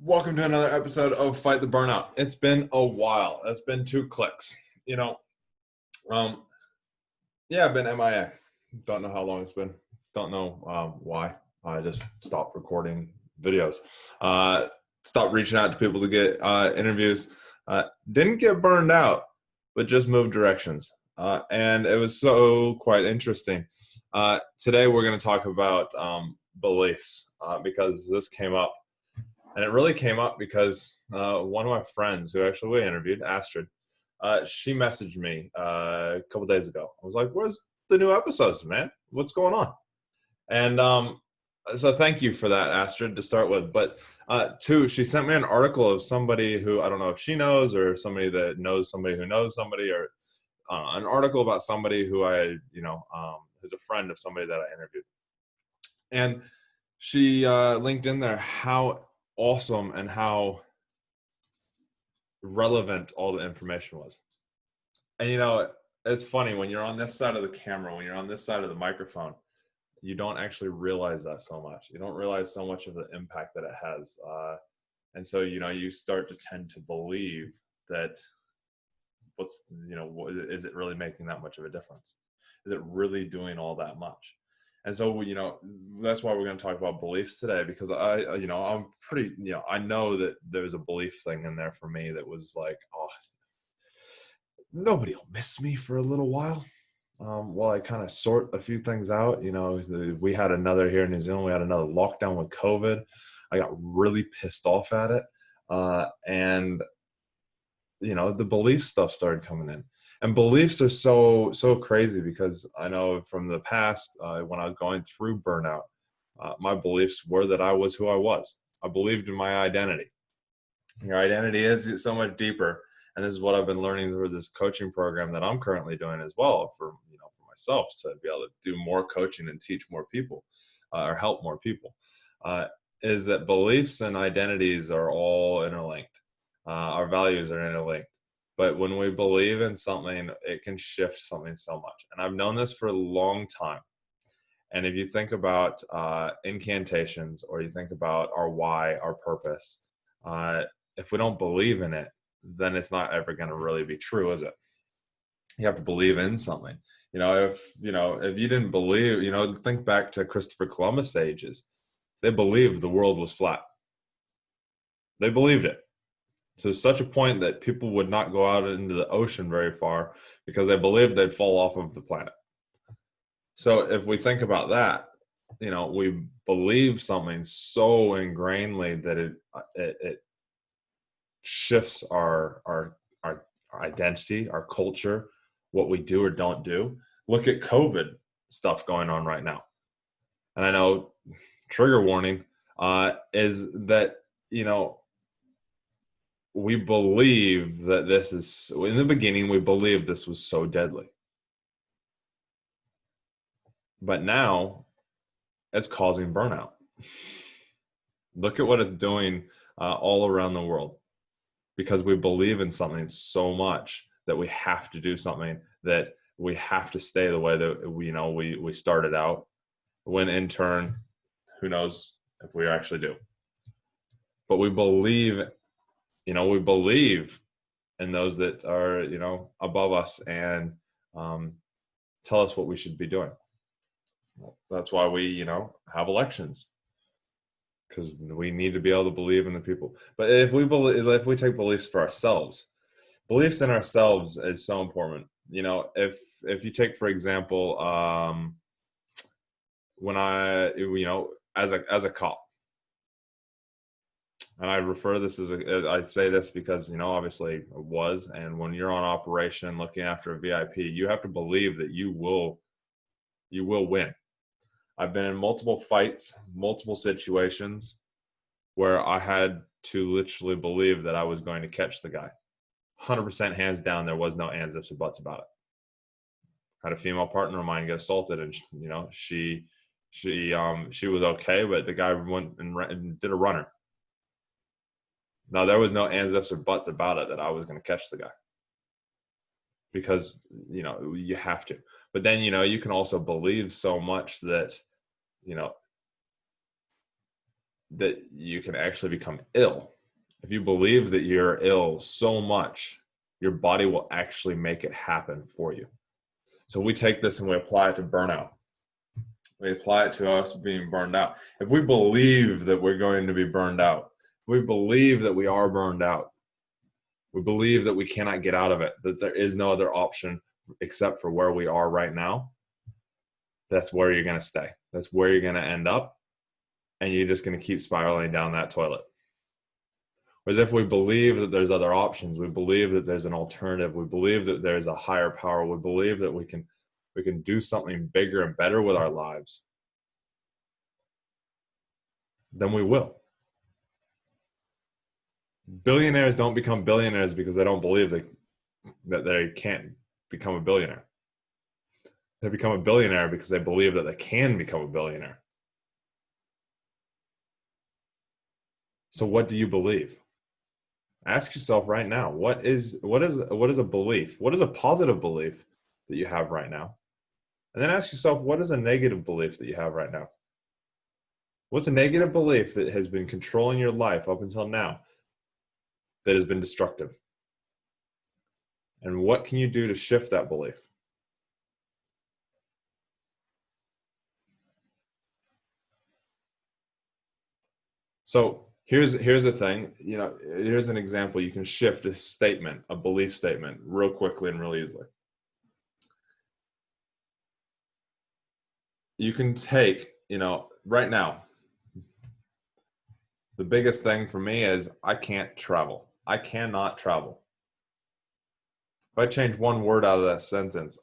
Welcome to another episode of Fight the Burnout. It's been a while. It's been 2 clicks. Um, yeah, I've been MIA. Don't know how long it's been. Don't know why. I just stopped recording videos. Uh, Stopped reaching out to people to get interviews. Didn't get burned out, but just moved directions. And it was so quite interesting. Today we're going to talk about beliefs because this came up. And it really came up because one of my friends who actually we interviewed, Astrid, she messaged me a couple days ago. I was like, "Where's the new episodes, man? What's going on?" And so thank you for that, Astrid, to start with. But two, she sent me an article of somebody who I don't know if she knows or somebody that knows somebody who knows somebody, or an article about somebody who who's a friend of somebody that I interviewed. And she linked in there how awesome and how relevant all the information was. And it's funny when you're on this side of the camera, when you're on this side of the microphone, you don't actually realize that so much. You don't realize so much of the impact that it has. And so, you start to tend to believe that is it really making that much of a difference? Is it really doing all that much? And so, that's why we're going to talk about beliefs today, because I'm pretty, I know that there's a belief thing in there for me that was like, oh, nobody will miss me for a little while I kind of sort a few things out. We had another here in New Zealand, we had another lockdown with COVID. I got really pissed off at it. And the belief stuff started coming in. And beliefs are so crazy, because I know from the past, when I was going through burnout, my beliefs were that I was who I was. I believed in my identity. Your identity is so much deeper, and this is what I've been learning through this coaching program that I'm currently doing as well, for myself, to be able to do more coaching and teach more people, or help more people. Is that beliefs and identities are all interlinked. Our values are interlinked. But when we believe in something, it can shift something so much. And I've known this for a long time. And if you think about incantations, or you think about our why, our purpose, if we don't believe in it, then it's not ever going to really be true, is it? You have to believe in something. If you didn't believe, think back to Christopher Columbus ages. They believed the world was flat. They believed it to such a point that people would not go out into the ocean very far, because they believed they'd fall off of the planet. So if we think about that, we believe something so ingrainedly that it shifts our identity, our culture, what we do or don't do. Look at COVID stuff going on right now. And I know, trigger warning, is that, we believe that this is, in the beginning, we believed this was so deadly. But now it's causing burnout. Look at what it's doing all around the world, because we believe in something so much that we have to do something, that we have to stay the way that we started out, when in turn, who knows if we actually do. But we believe in those that are, above us, and tell us what we should be doing. That's why we, have elections, because we need to be able to believe in the people. But if we take beliefs for ourselves, beliefs in ourselves is so important. If you take, for example, when I, as a cop, and I refer this I say this because, obviously it was, and when you're on operation looking after a VIP, you have to believe that you will win. I've been in multiple fights, multiple situations where I had to literally believe that I was going to catch the guy. 100% hands down, there was no ands, ifs, or buts about it. I had a female partner of mine get assaulted, and she was okay, but the guy went and did a runner. Now, there was no ands, ifs, or buts about it that I was going to catch the guy, because you have to. But then you can also believe so much that that you can actually become ill. If you believe that you're ill so much, your body will actually make it happen for you. So we take this and we apply it to burnout. We apply it to us being burned out. If we believe that we're going to be burned out, we believe that we are burned out, we believe that we cannot get out of it, that there is no other option except for where we are right now, that's where you're going to stay. That's where you're going to end up. And you're just going to keep spiraling down that toilet. Whereas if we believe that there's other options, we believe that there's an alternative, we believe that there's a higher power, we believe that we can do something bigger and better with our lives, then we will. Billionaires don't become billionaires because they don't believe that they can't become a billionaire. They become a billionaire because they believe that they can become a billionaire. So what do you believe? Ask yourself right now, what is a belief? What is a positive belief that you have right now? And then ask yourself, what is a negative belief that you have right now? What's a negative belief that has been controlling your life up until now that has been destructive? And what can you do to shift that belief? So here's the thing, here's an example. You can shift a statement, a belief statement, real quickly and real easily. You can take, right now, the biggest thing for me is I can't travel. I cannot travel. If I change one word out of that sentence,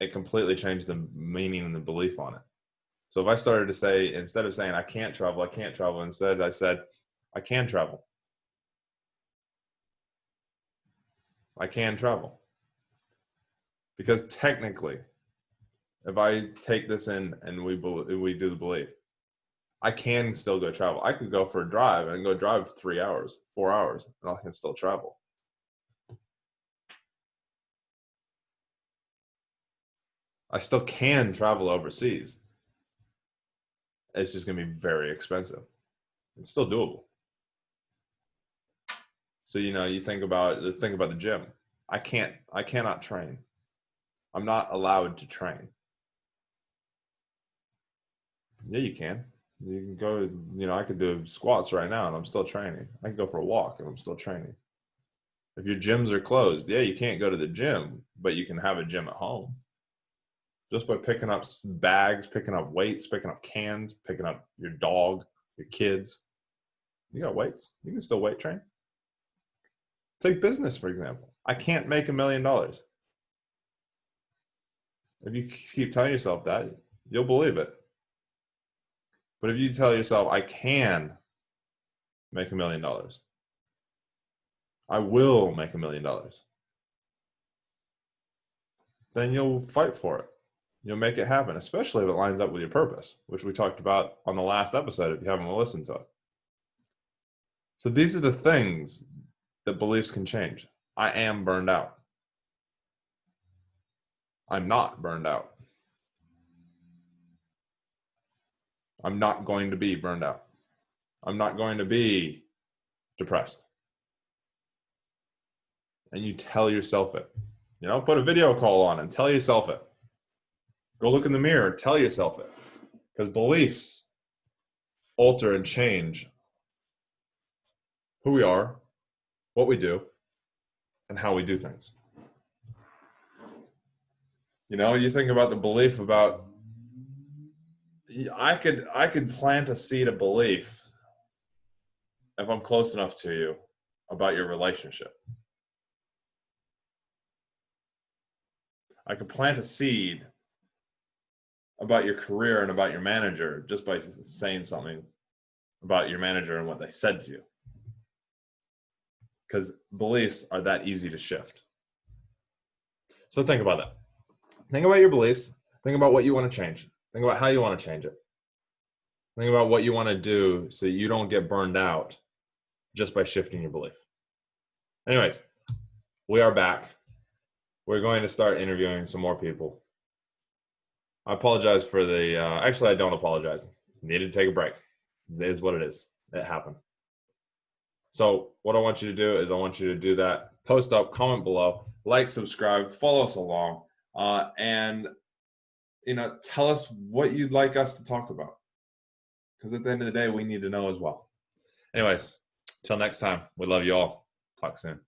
it completely changed the meaning and the belief on it. So if I started to say, instead of saying I can't travel, instead I said, I can travel. I can travel. Because technically, if I take this in and we do the belief, I can still go travel. I could go for a drive and go drive 3 hours, 4 hours, and I can still travel. I still can travel overseas. It's just going to be very expensive. It's still doable. So, you think about the gym. I cannot train. I'm not allowed to train. Yeah, you can. You can go, I could do squats right now and I'm still training. I can go for a walk and I'm still training. If your gyms are closed, yeah, you can't go to the gym, but you can have a gym at home. Just by picking up bags, picking up weights, picking up cans, picking up your dog, your kids. You got weights. You can still weight train. Take business, for example. I can't make $1 million. If you keep telling yourself that, you'll believe it. But if you tell yourself, I can make $1 million, I will make $1 million, then you'll fight for it. You'll make it happen, especially if it lines up with your purpose, which we talked about on the last episode if you haven't listened to it. So these are the things that beliefs can change. I am burned out. I'm not burned out. I'm not going to be burned out. I'm not going to be depressed. And you tell yourself it. Put a video call on and tell yourself it. Go look in the mirror, tell yourself it. Because beliefs alter and change who we are, what we do, and how we do things. You think about the belief about, I could plant a seed of belief if I'm close enough to you about your relationship. I could plant a seed about your career and about your manager just by saying something about your manager and what they said to you. Because beliefs are that easy to shift. So think about that. Think about your beliefs. Think about what you want to change. Think about how you want to change it. Think about what you want to do so you don't get burned out just by shifting your belief. Anyways, we are back. We're going to start interviewing some more people. I apologize for actually, I don't apologize. Needed to take a break. It is what it is. it happened. So what I want you to do is I want you to do that. Post up, comment below, like, subscribe, follow us along, and tell us what you'd like us to talk about. Because at the end of the day, we need to know as well. Anyways, till next time, we love you all. Talk soon.